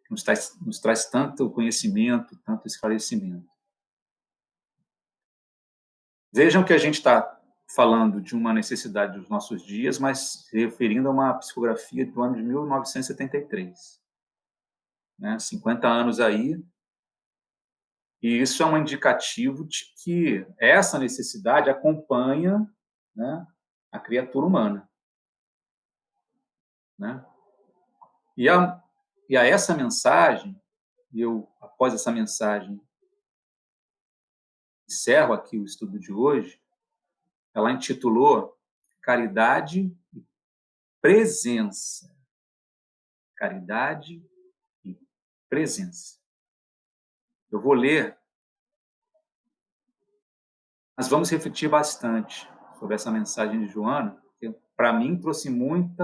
nos traz tanto conhecimento, tanto esclarecimento. Vejam que a gente está falando de uma necessidade dos nossos dias, mas se referindo a uma psicografia do ano de 1973. Né? 50 anos aí, e isso é um indicativo de que essa necessidade acompanha, né, a criatura humana. Né? E a essa mensagem, após essa mensagem, encerro aqui o estudo de hoje. Ela intitulou Caridade e Presença. Caridade e Presença. Eu vou ler, mas vamos refletir bastante sobre essa mensagem de Joana, que para mim trouxe muito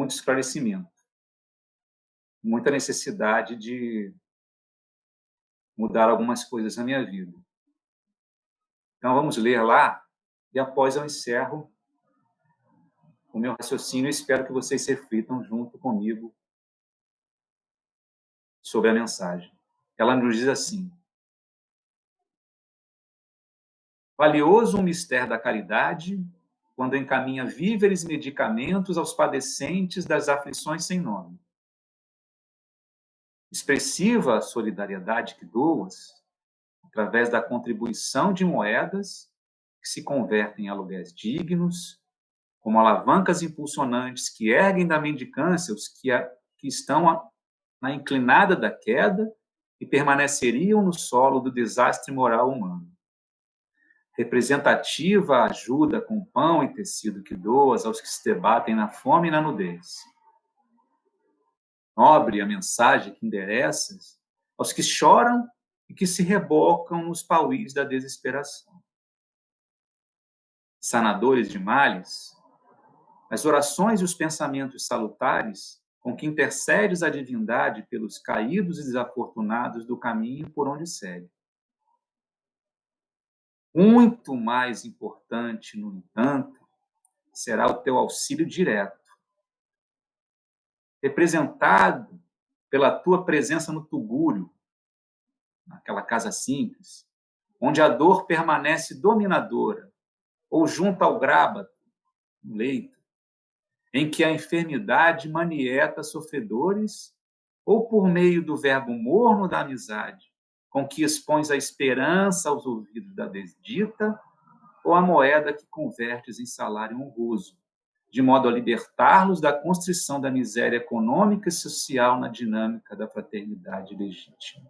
esclarecimento, muita necessidade de mudar algumas coisas na minha vida. Então vamos ler lá, e após eu encerro o meu raciocínio, espero que vocês reflitam junto comigo sobre a mensagem. Ela nos diz assim: Valioso o mistério da caridade, quando encaminha víveres e medicamentos aos padecentes das aflições sem nome. Expressiva a solidariedade que doas, através da contribuição de moedas que se convertem em aluguéis dignos, como alavancas impulsionantes que erguem da mendicância os que estão na inclinada da queda e permaneceriam no solo do desastre moral humano. Representativa a ajuda com pão e tecido que doas aos que se debatem na fome e na nudez. Nobre a mensagem que endereças aos que choram e que se rebocam nos pauís da desesperação. Sanadores de males, as orações e os pensamentos salutares com que intercedes a divindade pelos caídos e desafortunados do caminho por onde segue. Muito mais importante, no entanto, será o teu auxílio direto, representado pela tua presença no tubúrio, naquela casa simples, onde a dor permanece dominadora, ou junto ao grábato, no leito, em que a enfermidade manieta sofredores, ou por meio do verbo morno da amizade, com que expões a esperança aos ouvidos da desdita, ou a moeda que convertes em salário honroso, de modo a libertá-los da constrição da miséria econômica e social na dinâmica da fraternidade legítima.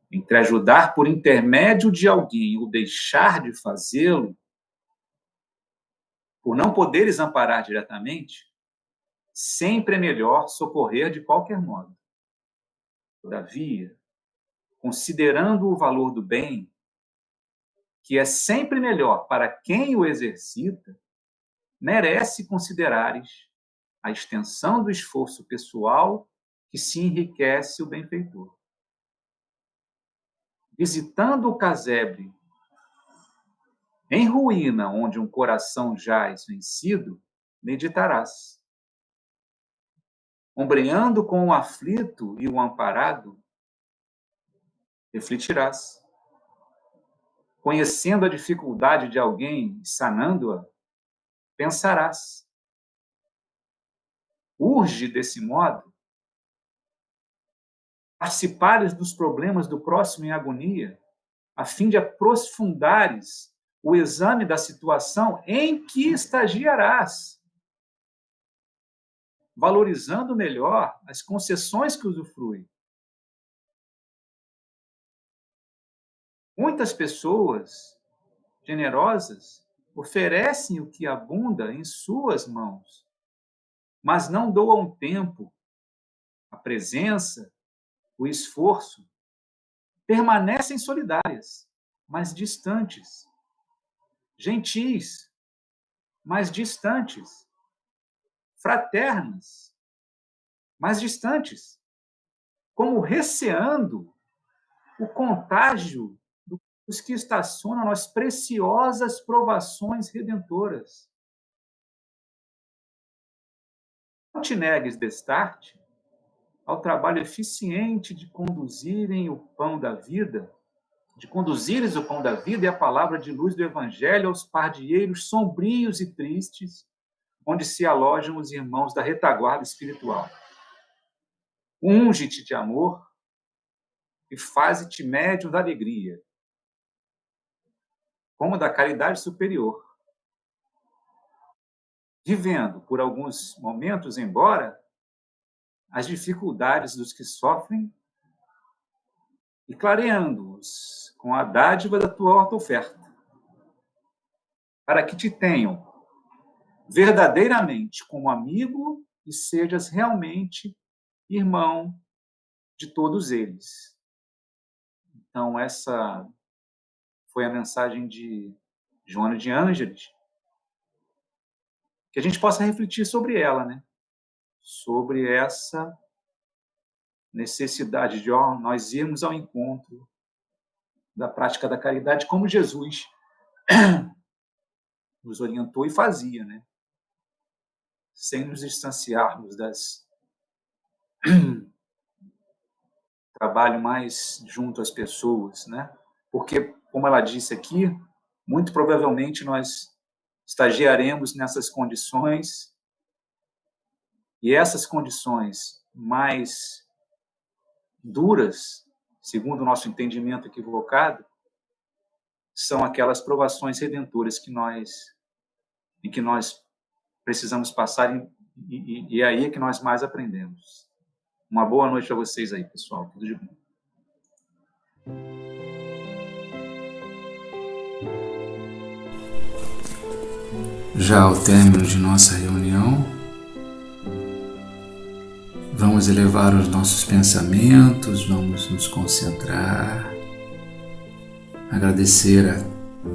Entre ajudar por intermédio de alguém ou deixar de fazê-lo, por não poderes amparar diretamente, sempre é melhor socorrer de qualquer modo. Todavia, considerando o valor do bem, que é sempre melhor para quem o exercita, merece considerares a extensão do esforço pessoal que se enriquece o benfeitor. Visitando o casebre em ruína, onde um coração jaz vencido, meditarás. Ombreando com o aflito e o amparado, refletirás. Conhecendo a dificuldade de alguém e sanando-a, pensarás. Urge, desse modo, participares dos problemas do próximo em agonia, a fim de aprofundares o exame da situação em que estagiarás, valorizando melhor as concessões que usufrui. Muitas pessoas generosas oferecem o que abunda em suas mãos, mas não doam tempo, a presença, o esforço. Permanecem solidárias, mas distantes. Gentis, mas distantes. Fraternas, mas distantes. Como receando o contágio dos que estacionam nas preciosas provações redentoras. Não te negues, destarte, ao trabalho eficiente de conduzires o pão da vida e a palavra de luz do Evangelho aos pardieiros sombrios e tristes, onde se alojam os irmãos da retaguarda espiritual. Unge-te de amor e faze-te médium da alegria, como da caridade superior, vivendo por alguns momentos, embora, as dificuldades dos que sofrem e clareando-os com a dádiva da tua oferta, para que te tenham verdadeiramente como amigo e sejas realmente irmão de todos eles. Então, essa foi a mensagem de Joana de Ângeles, que a gente possa refletir sobre ela, né? Sobre essa necessidade de nós irmos ao encontro da prática da caridade, como Jesus nos orientou e fazia, né? Sem nos distanciarmos das trabalho mais junto às pessoas, né? Porque como ela disse aqui, muito provavelmente nós estagiaremos nessas condições, e essas condições mais duras, segundo o nosso entendimento equivocado, são aquelas provações redentoras em que nós precisamos passar, e é aí que nós mais aprendemos. Uma boa noite a vocês aí, pessoal. Tudo de bom. Já ao término de nossa reunião, vamos elevar os nossos pensamentos, vamos nos concentrar, agradecer a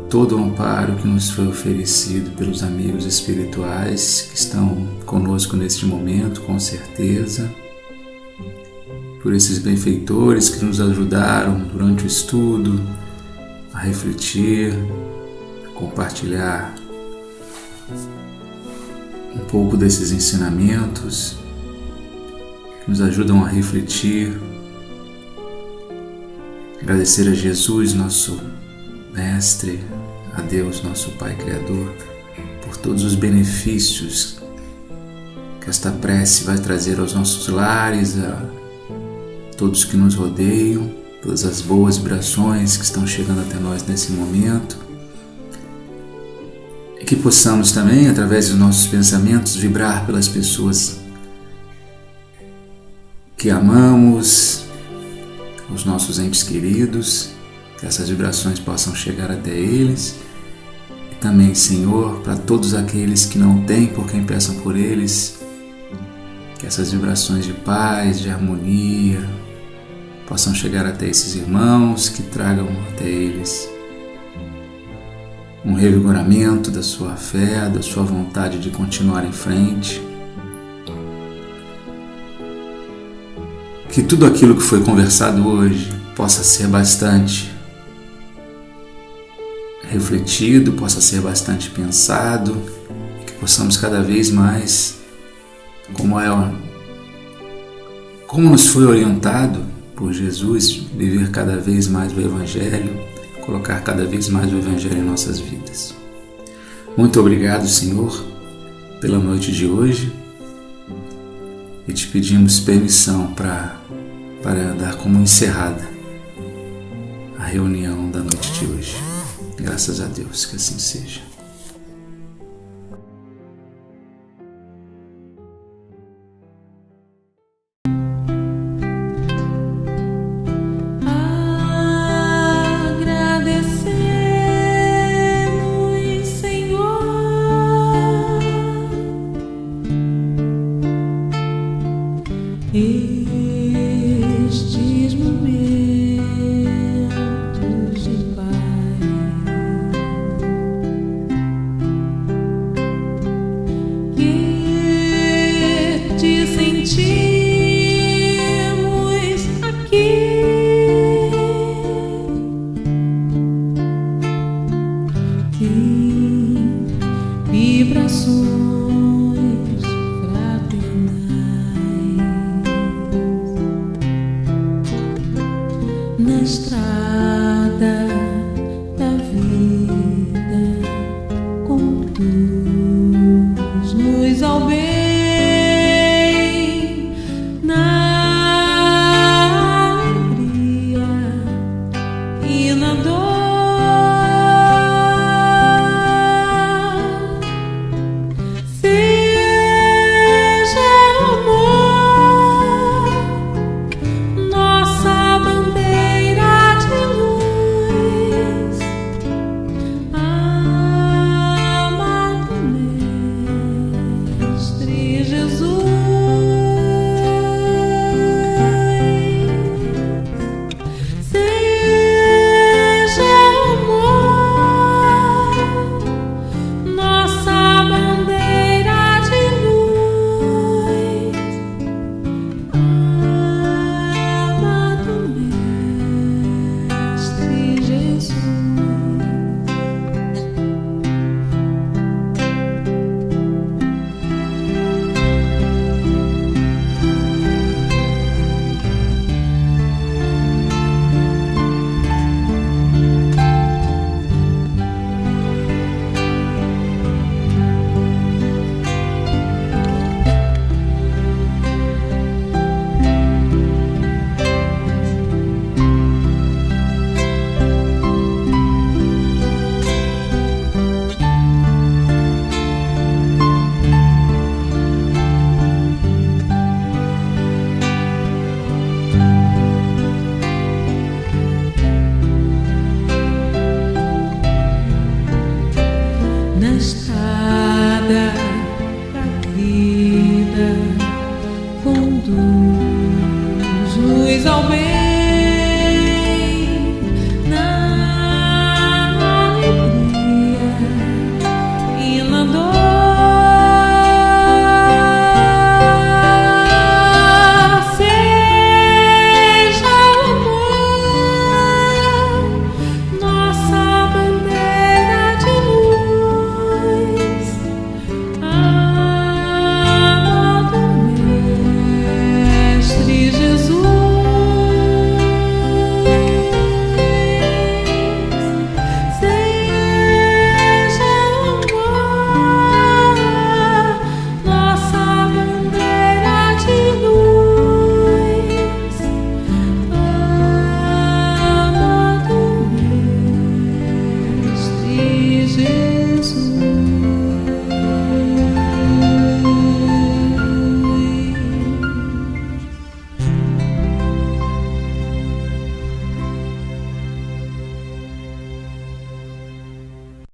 todo o amparo que nos foi oferecido pelos amigos espirituais que estão conosco neste momento, com certeza, por esses benfeitores que nos ajudaram durante o estudo a refletir, a compartilhar um pouco desses ensinamentos que nos ajudam a refletir. Agradecer a Jesus, nosso Mestre, a Deus, nosso Pai Criador, por todos os benefícios que esta prece vai trazer aos nossos lares, a todos que nos rodeiam, todas as boas vibrações que estão chegando até nós nesse momento, e que possamos também, através dos nossos pensamentos, vibrar pelas pessoas que amamos, os nossos entes queridos, que essas vibrações possam chegar até eles, e também, Senhor, para todos aqueles que não têm por quem peçam por eles, que essas vibrações de paz, de harmonia, possam chegar até esses irmãos, que tragam até eles um revigoramento da sua fé, da sua vontade de continuar em frente. Que tudo aquilo que foi conversado hoje possa ser bastante refletido, possa ser bastante pensado, e que possamos cada vez mais, como nos foi orientado por Jesus, viver cada vez mais o Evangelho, colocar cada vez mais o Evangelho em nossas vidas. Muito obrigado, Senhor, pela noite de hoje, e te pedimos permissão para dar como encerrada a reunião da noite de hoje. Graças a Deus, que assim seja.